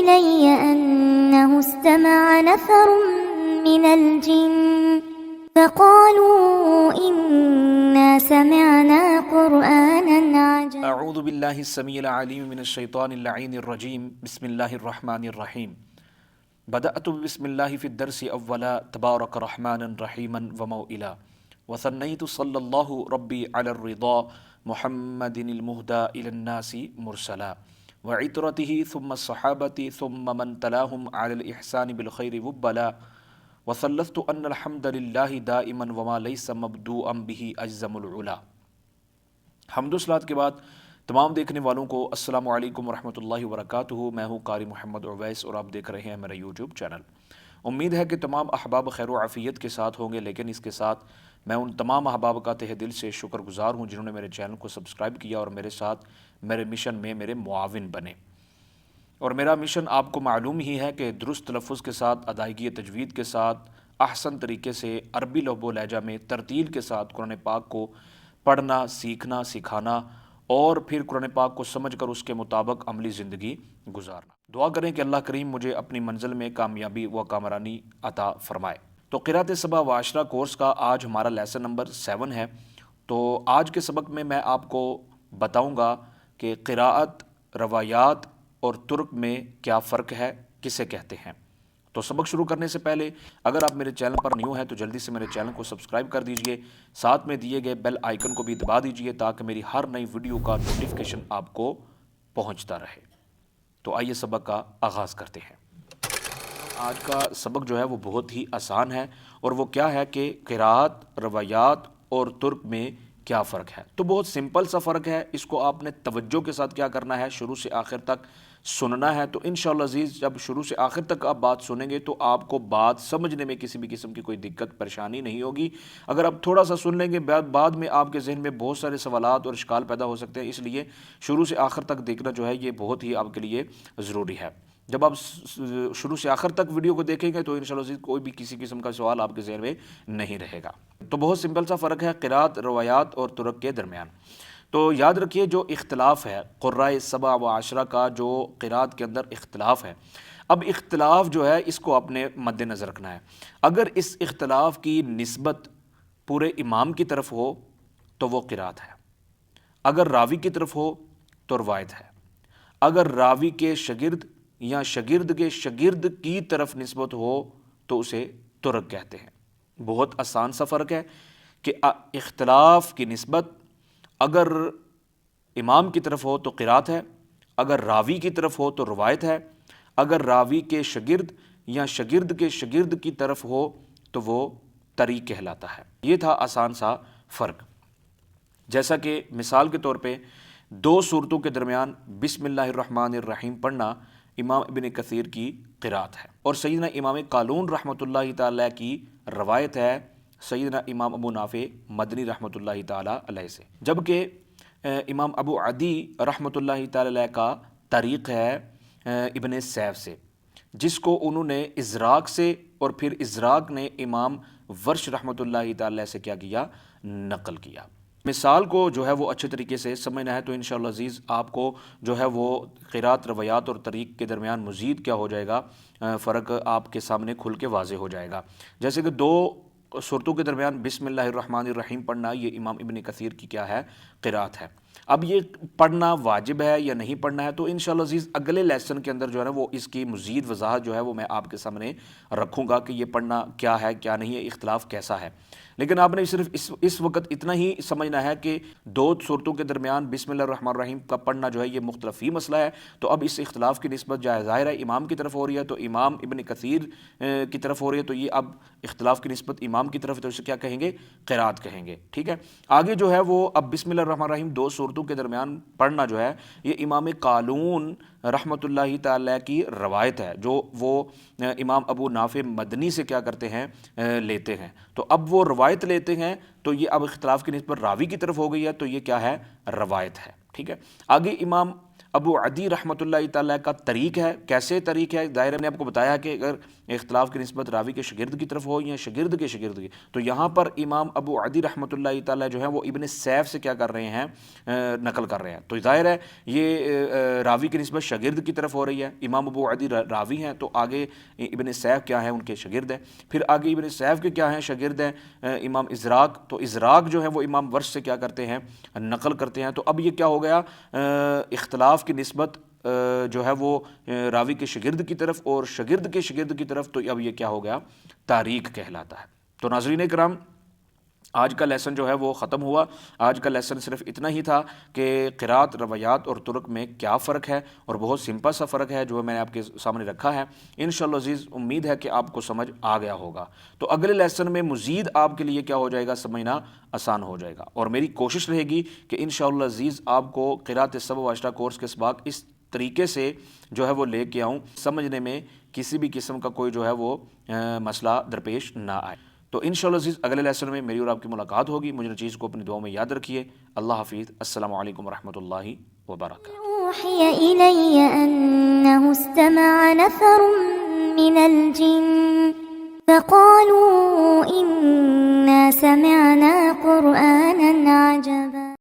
إلي أنه استمع نفر من الجن فقالوا إنا سمعنا قرآنا عجبا اعوذ باللہ السمیع العلیم من الشیطان اللعین الرجیم بسم اللہ الرحمن الرحیم بدأت بسم اللہ فی الدرس اولا تبارک رحمانا رحیما وموئلا وثنیت صلی اللہ ربی علی الرضا محمد المہدى الى الناس مرسلا وعطرته ثم الصحابة ثم من تلاهم على الإحسان بالخير وبلا وثلثت أن الحمد لله دائما وما ليس مبدوءا به أجزم العلا۔ حمد و صلات کے بعد تمام دیکھنے والوں کو السلام علیکم ورحمۃ اللہ وبرکاتہ۔ میں ہوں قاری محمد اویس اور آپ دیکھ رہے ہیں میرا یوٹیوب چینل۔ امید ہے کہ تمام احباب خیر و عافیت کے ساتھ ہوں گے، لیکن اس کے ساتھ میں ان تمام احباب کا تہ دل سے شکر گزار ہوں جنہوں نے میرے چینل کو سبسکرائب کیا اور میرے ساتھ میرے مشن میں میرے معاون بنے۔ اور میرا مشن آپ کو معلوم ہی ہے کہ درست تلفظ کے ساتھ، ادائیگی تجوید کے ساتھ، احسن طریقے سے عربی لہب و لہجہ میں ترتیل کے ساتھ قرآن پاک کو پڑھنا، سیکھنا، سکھانا اور پھر قرآن پاک کو سمجھ کر اس کے مطابق عملی زندگی گزارنا۔ دعا کریں کہ اللہ کریم مجھے اپنی منزل میں کامیابی و کامرانی عطا فرمائے۔ تو قرأت سبع و عشرہ کورس کا آج ہمارا لیسن نمبر 7 ہے۔ تو آج کے سبق میں آپ کو بتاؤں گا کہ قراءت، روایات اور ترک میں کیا فرق ہے، کسے کہتے ہیں۔ تو سبق شروع کرنے سے پہلے اگر آپ میرے چینل پر نیو ہیں تو جلدی سے میرے چینل کو سبسکرائب کر دیجئے، ساتھ میں دیے گئے بیل آئیکن کو بھی دبا دیجئے تاکہ میری ہر نئی ویڈیو کا نوٹیفیکیشن آپ کو پہنچتا رہے۔ تو آئیے سبق کا آغاز کرتے ہیں۔ آج کا سبق جو ہے وہ بہت ہی آسان ہے، اور وہ کیا ہے کہ قراءت، روایات اور ترک میں کیا فرق ہے۔ تو بہت سمپل سا فرق ہے، اس کو آپ نے توجہ کے ساتھ کیا کرنا ہے، شروع سے آخر تک سننا ہے۔ تو انشاءاللہ عزیز جب شروع سے آخر تک آپ بات سنیں گے تو آپ کو بات سمجھنے میں کسی بھی قسم کی کوئی دقت پریشانی نہیں ہوگی۔ اگر آپ تھوڑا سا سن لیں گے بعد میں آپ کے ذہن میں بہت سارے سوالات اور اشکال پیدا ہو سکتے ہیں، اس لیے شروع سے آخر تک دیکھنا جو ہے یہ بہت ہی آپ کے لیے ضروری ہے۔ جب آپ شروع سے آخر تک ویڈیو کو دیکھیں گے تو انشاءاللہ عزیز کوئی بھی کسی قسم کا سوال آپ کے ذہن میں نہیں رہے گا۔ تو بہت سمپل سا فرق ہے قراءت، روایات اور ترک کے درمیان۔ تو یاد رکھیے جو اختلاف ہے قراء سبع و عشرہ کا، جو قراءت کے اندر اختلاف ہے، اب اختلاف جو ہے اس کو آپ نے مد نظر رکھنا ہے۔ اگر اس اختلاف کی نسبت پورے امام کی طرف ہو تو وہ قراءت ہے، اگر راوی کی طرف ہو تو روایت ہے، اگر راوی کے شاگرد یا شاگرد کے شاگرد کی طرف نسبت ہو تو اسے ترک کہتے ہیں۔ بہت آسان سا فرق ہے کہ اختلاف کی نسبت اگر امام کی طرف ہو تو قراءت ہے، اگر راوی کی طرف ہو تو روایت ہے، اگر راوی کے شاگرد یا شاگرد کے شاگرد کی طرف ہو تو وہ طریق کہلاتا ہے۔ یہ تھا آسان سا فرق۔ جیسا کہ مثال کے طور پہ دو صورتوں کے درمیان بسم اللہ الرحمن الرحیم پڑھنا امام ابن کثیر کی قراءت ہے، اور سیدنا امام قالون رحمۃ اللہ تعالیٰ کی روایت ہے سیدنا امام ابو نافع مدنی رحمۃ اللہ تعالیٰ علیہ سے، جبکہ امام ابو عدی رحمۃ اللہ تعالیٰ علیہ کا طریق ہے ابن سیف سے، جس کو انہوں نے ازراق سے اور پھر ازراق نے امام ورش رحمۃ اللہ تعالیٰ سے کیا کیا، نقل کیا۔ مثال کو جو ہے وہ اچھے طریقے سے سمجھنا ہے تو انشاءاللہ عزیز آپ کو جو ہے وہ قراءت، روایات اور طریق کے درمیان مزید کیا ہو جائے گا، فرق آپ کے سامنے کھل کے واضح ہو جائے گا۔ جیسے کہ دو صورتوں کے درمیان بسم اللہ الرحمن الرحیم پڑھنا یہ امام ابن کثیر کی کیا ہے، قراءت ہے۔ اب یہ پڑھنا واجب ہے یا نہیں پڑھنا ہے تو انشاءاللہ عزیز اگلے لیسن کے اندر جو ہے نا وہ اس کی مزید وضاحت جو ہے وہ میں آپ کے سامنے رکھوں گا کہ یہ پڑھنا کیا ہے کیا نہیں ہے، اختلاف کیسا ہے۔ لیکن آپ نے صرف اس وقت اتنا ہی سمجھنا ہے کہ دو صورتوں کے درمیان بسم اللہ الرحمن الرحیم کا پڑھنا جو ہے یہ مختلف ہی مسئلہ ہے۔ تو اب اس اختلاف کی نسبت ظاہر ہے امام کی طرف ہو رہی ہے تو امام ابن کثیر کی طرف ہو رہی ہے، تو یہ اب اختلاف کی نسبت امام کی طرف ہے تو اسے کیا کہیں گے، قراءت کہیں گے، ٹھیک ہے۔ آگے جو ہے وہ اب بسم اللہ الرحمن الرحیم دو صورتوں کے درمیان پڑھنا جو ہے یہ امام قالون رحمۃ اللہ تعالیٰ کی روایت ہے، جو وہ امام ابو نافع مدنی سے کیا کرتے ہیں، لیتے ہیں۔ تو اب وہ روایت لیتے ہیں تو یہ اب اختلاف کی نسبت راوی کی طرف ہو گئی ہے تو یہ کیا ہے، روایت ہے، ٹھیک ہے۔ آگے امام ابو عدی رحمۃ اللہ تعالیٰ کا طریق ہے. کیسے طریق ہے؟ ظاہر نے آپ کو بتایا کہ اگر اختلاف کی نسبت راوی کے شاگرد کی طرف ہو یا شاگرد کے شاگرد کی، تو یہاں پر امام ابو عدی رحمۃ اللہ تعالیٰ جو ہے وہ ابن سیف سے کیا کر رہے ہیں؟ نقل کر رہے ہیں. تو ظاہر ہے یہ راوی کی نسبت شاگرد کی طرف ہو رہی ہے. امام ابو عدی راوی ہیں تو آگے ابن سیف کیا ہے؟ ان کے شاگرد ہیں. پھر آگے ابن سیف کے کیا ہیں؟ شاگرد ہیں امام ازراق. تو ازراق جو ہے وہ امام ورش سے کیا کرتے ہیں؟ نقل کرتے ہیں. تو اب یہ کیا ہو گیا؟ اختلاف کی نسبت جو ہے وہ راوی کے شاگرد کی طرف اور شاگرد کے شاگرد کی طرف. تو اب یہ کیا ہو گیا؟ تاریخ کہلاتا ہے. تو ناظرین کرام، آج کا لیسن جو ہے وہ ختم ہوا. آج کا لیسن صرف اتنا ہی تھا کہ قرات، روایات اور طرق میں کیا فرق ہے، اور بہت سمپل سا فرق ہے جو میں نے آپ کے سامنے رکھا ہے. انشاءاللہ عزیز امید ہے کہ آپ کو سمجھ آ گیا ہوگا. تو اگلے لیسن میں مزید آپ کے لیے کیا ہو جائے گا؟ سمجھنا آسان ہو جائے گا. اور میری کوشش رہے گی کہ انشاءاللہ عزیز آپ کو قرات سبع و عشرہ کورس کے اسباق اس طریقے سے جو ہے وہ لے کے آؤں، سمجھنے میں کسی بھی قسم کا کوئی جو ہے وہ مسئلہ درپیش نہ آئے. تو انشاءاللہ عزیز اگلے لیسن میں میری اور آپ کی ملاقات ہوگی. مجھے چیز کو اپنی دعاؤں میں یاد رکھیے. اللہ حافظ. السلام علیکم ورحمۃ اللہ وبرکاتہ. أوحي إلي أنه استمع نفر من الجن فقالوا إنا سمعنا قرآنا عجبا